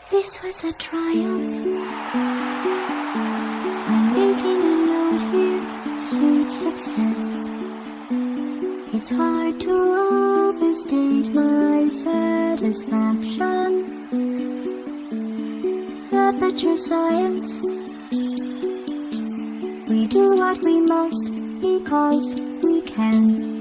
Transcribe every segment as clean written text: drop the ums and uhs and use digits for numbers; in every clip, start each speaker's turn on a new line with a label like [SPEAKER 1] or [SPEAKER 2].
[SPEAKER 1] This was a triumph. I'm making a note here, huge success. It's hard to overstate my satisfaction. Aperture science. We do what we must because we can.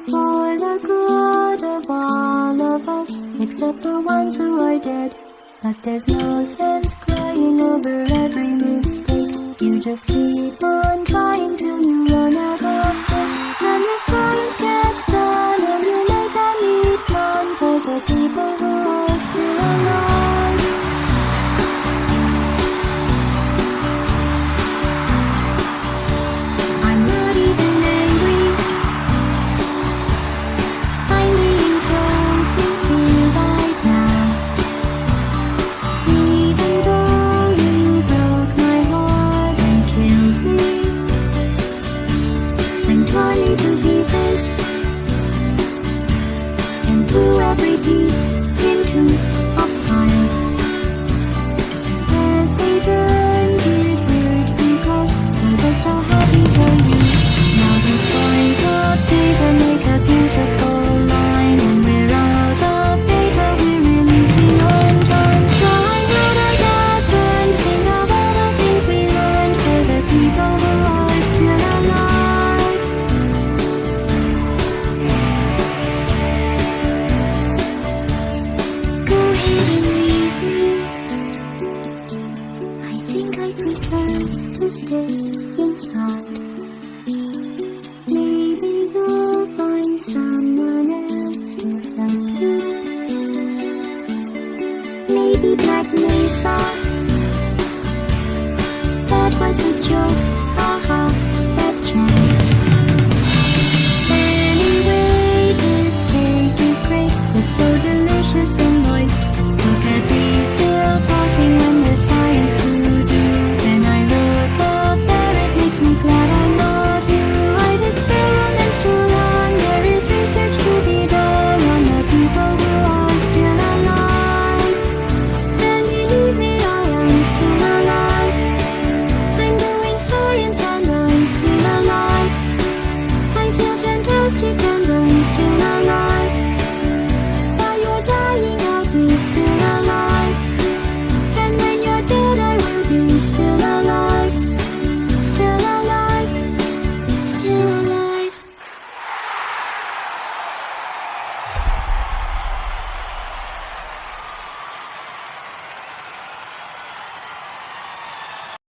[SPEAKER 1] For the good of all of us, except the ones who are dead. But there's no sense crying over every mistake. You just keep on trying till you run out of faith. And the science gets done and you make a neat plan for the people who are still alive. I'm not even angry. I'm being so sincere right now. Even though you broke my heart and killed me and tore me to pieces and threw every piece into a fire. As they burned it hurt because I was so happy for you. Now these points of data make a beautiful line, and we're out of data, we're releasing on time. So I'm gonna get burned, think of all the things we learned for the people who are still alive. Go ahead and leave me. I think I prefer to stay inside. Maybe you'll find someone else to help you. Maybe Black Mesa. That was a joke.